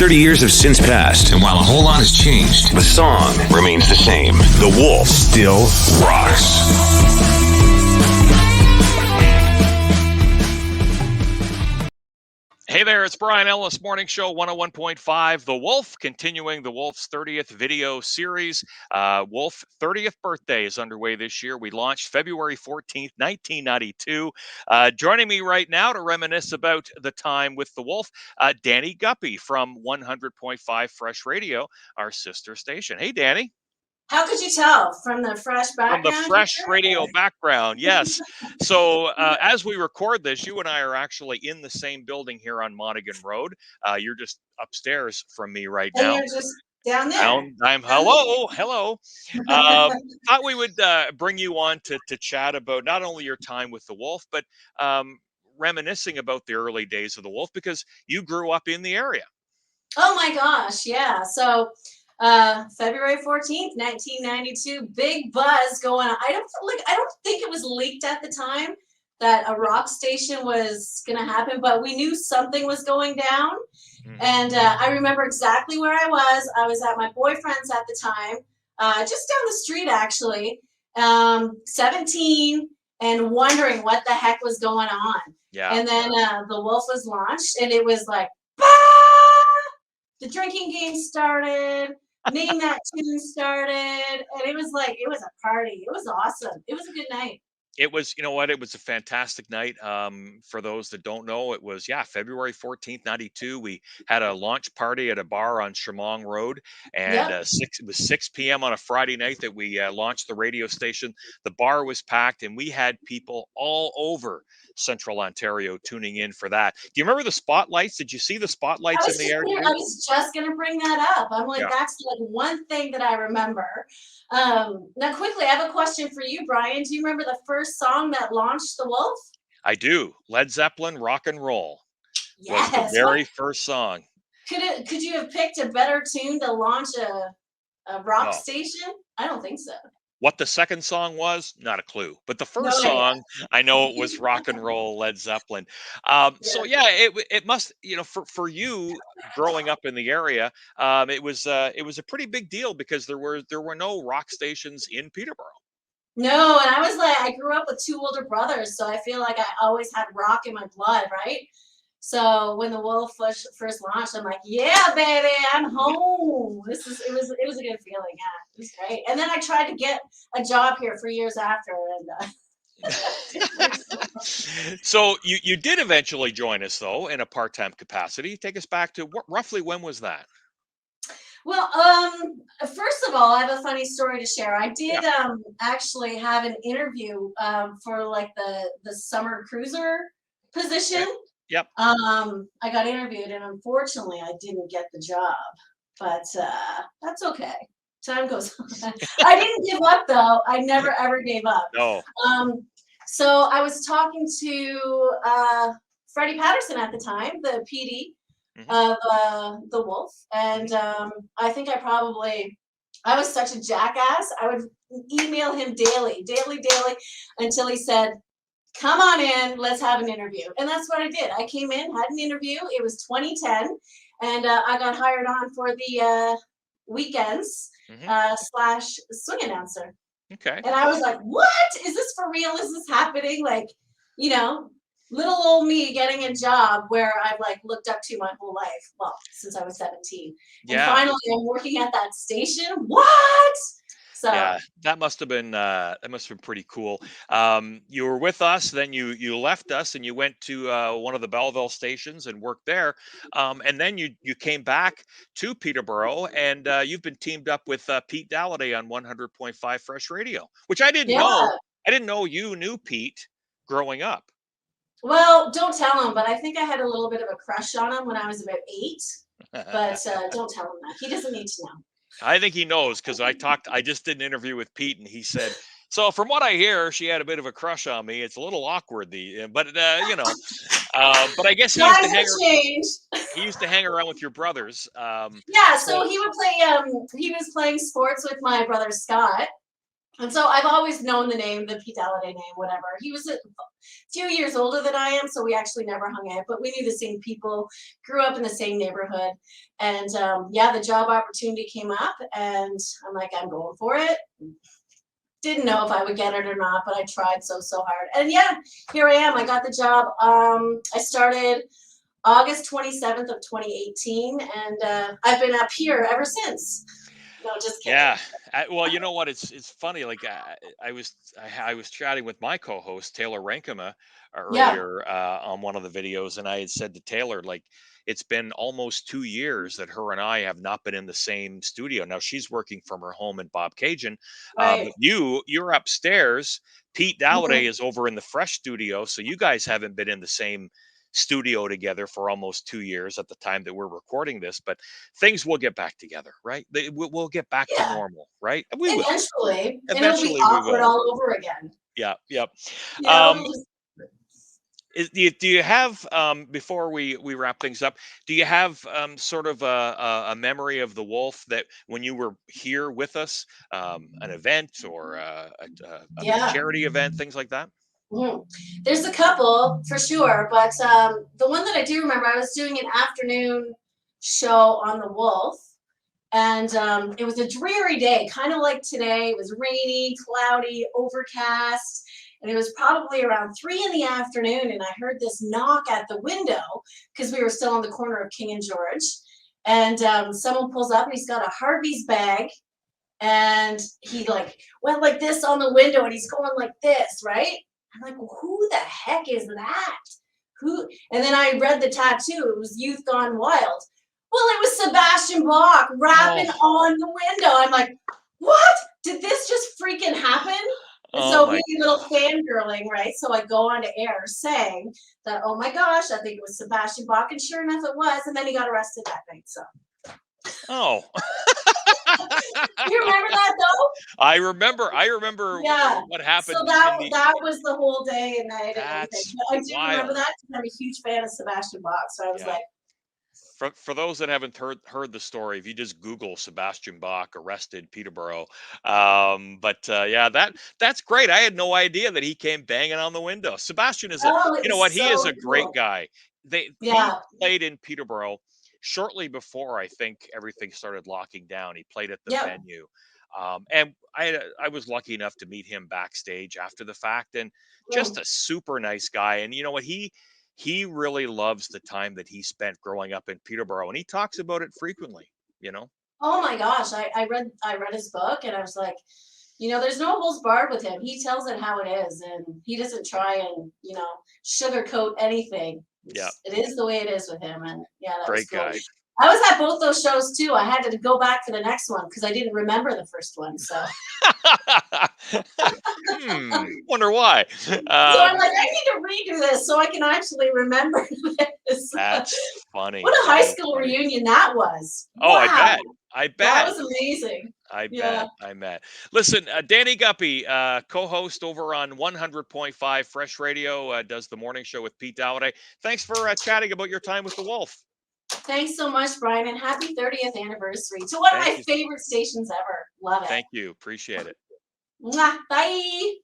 30 years have since passed, and while a whole lot has changed, the song remains the same. The Wolf still rocks. Hey there, it's Brian Ellis, Morning Show 101.5. The Wolf, continuing the Wolf's 30th video series. Wolf 30th birthday is underway this year. We launched February 14th, 1992. Joining me right now to reminisce about the time with the Wolf, Dani Guppy from 100.5 Fresh Radio, our sister station. Hey, Dani. How could you tell from the fresh background? From the Fresh Radio background, yes. So as we record this, you and I are actually in the same building here on Monaghan Road. You're just upstairs from me right now. And you're just down there. Hello. Thought we would bring you on to chat about not only your time with the Wolf, but reminiscing about the early days of the Wolf, because you grew up in the area. Oh my gosh, yeah. So February 14th, 1992, big buzz going on. I don't think it was leaked at the time that a rock station was going to happen, but we knew something was going down. And I remember exactly where I was. I was at my boyfriend's at the time, just down the street actually, 17 and wondering what the heck was going on. Yeah. And then the Wolf was launched and it was like, bah! The drinking game started. Name That Tune started, and it was a party. It was awesome. It was a good night. It was, you know what, it was a fantastic night. For those that don't know, it was, February 14th, 92. We had a launch party at a bar on Chemong Road, and it was 6 p.m. on a Friday night that we launched the radio station. The bar was packed, and we had people all over Central Ontario tuning in for that. Do you remember the spotlights? Did you see the spotlights in the air? I was just going to bring that up. I'm like, that's like one thing that I remember. Now, quickly, I have a question for you, Brian. Do you remember the first song that launched the Wolf? I do. Led Zeppelin, Rock and Roll. Yes. Was the very first song. Could you have picked a better tune to launch a rock station? I don't think so. What the second song was, not a clue. But the first song, I know it was Rock and Roll, Led Zeppelin. So it must, for you growing up in the area, it was a pretty big deal because there were no rock stations in Peterborough. No, and I grew up with two older brothers, so I feel like I always had rock in my blood, right? So when the Wolf was first launched, I'm like, yeah, baby, I'm home. It was a good feeling. Yeah, it was great. And then I tried to get a job here for years after. And So you did eventually join us though in a part-time capacity. Take us back to roughly when was that? Well, first of all, I have a funny story to share. I did actually have an interview for like the summer cruiser position. Yep. I got interviewed and unfortunately I didn't get the job, but that's okay. Time goes on. I didn't give up though. I never ever gave up. No. So I was talking to Freddie Patterson at the time, the PD of the Wolf, and I think I was such a jackass. I would email him daily until he said, come on in, let's have an interview. And that's what I did. I came in, had an interview. It was 2010, and I got hired on for the weekends / swing announcer. Okay. And I was like, what? Is this for real? Is this happening? Like, little old me getting a job where I've like looked up to my whole life. Well, since I was 17. And finally I'm working at that station. What? So yeah, that must have been pretty cool. You were with us, then you left us and you went to one of the Belleville stations and worked there. And then you came back to Peterborough and you've been teamed up with Pete Dalladay on 100.5 Fresh Radio, which I didn't know. I didn't know you knew Pete growing up. Well, don't tell him, but I think I had a little bit of a crush on him when I was about 8. But don't tell him that. He doesn't need to know. I think he knows because I just did an interview with Pete and he said, so from what I hear, she had a bit of a crush on me. It's a little awkward, but but I guess he used to hang around with your brothers. So he would play, he was playing sports with my brother Scott. And so I've always known the name, the Pete Halliday name, whatever. He was a few years older than I am, so we actually never hung out, but we knew the same people, grew up in the same neighborhood. And yeah, the job opportunity came up, and I'm like, I'm going for it. Didn't know if I would get it or not, but I tried so hard. And yeah, here I am. I got the job. I started August 27th of 2018, and I've been up here ever since. No, just kidding. Yeah. Well, you know what? It's funny. Like I was chatting with my co-host Taylor Rankema Yeah, earlier on one of the videos, and I had said to Taylor, like, it's been almost 2 years that her and I have not been in the same studio. Now she's working from her home in Bob Cajun, right. but you're upstairs. Pete Mhm. Dalladay is over in the Fresh studio, so you guys haven't been in the same studio together for almost 2 years at the time that we're recording this. But things will get back together, right? We'll get back to Yeah, normal, right? We will. eventually, and it'll be Eventually, we awkward will. all over again. Yeah. Yep. Yeah, Um, we'll just do you have before we wrap things up? Do you have sort of a memory of the Wolf that when you were here with us, an event or a yeah. charity event, things like that? Mhm. There's a couple for sure, but the one that I do remember, I was doing an afternoon show on the Wolf, and it was a dreary day, kind of like today. It was rainy, cloudy, overcast, and it was probably around 3 in the afternoon, and I heard this knock at the window because we were still on the corner of King and George, and someone pulls up and he's got a Harvey's bag, and he like went like this on the window, and he's going like this, right? I'm like, well, who the heck is that? Who? And then I read the tattoo. It was Youth Gone Wild. Well, it was Sebastian Bach Oh, rapping on the window. I'm like, what? Did this just freaking happen? And oh so my being a little gosh. fangirling, right? So I go on to air saying that, oh my gosh, I think it was Sebastian Bach, and sure enough, it was. And then he got arrested that night. So Oh. you remember that though? I remember Yeah. what So happened that in the that was the whole day and night and everything. that's But I do remember wild. that because I'm a huge fan of Sebastian Bach. So I was Yeah. like, For those that haven't heard the story, if you just Google Sebastian Bach arrested Peterborough, but yeah, that's great. I had no idea that he came banging on the window. Sebastian is a, oh, it you know was what, he is a so great cool. guy. He Yeah. played in Peterborough shortly before I think everything started locking down. He played at the Yep. venue, and I was lucky enough to meet him backstage after the fact, and just Mm. a super nice guy. And you know what, he really loves the time that he spent growing up in Peterborough, and he talks about it frequently, you know? Oh my gosh. I read his book and I was like, there's no holds barred with him. He tells it how it is, and he doesn't try and, sugarcoat anything. Yeah, It is the way it is with him. And yeah, that was great cool. guy. I was at both those shows too. I had to go back for the next one because I didn't remember the first one. So Wonder why. So I'm Um, like, I need to redo this so I can actually remember this. that's What funny. a high That is school funny. reunion that was. Oh, I Wow. bet. I That bet. was amazing. I Yeah. bet. I bet. Listen, Danny Guppy, co-host over on 100.5 Fresh Radio, does the morning show with Pete Dalladay. Thanks for chatting about your time with the Wolf. Thanks so much, Brian, and happy 30th anniversary to one of Thank my you. favorite stations ever. Love Thank it. you. Appreciate it. Mwah. Bye.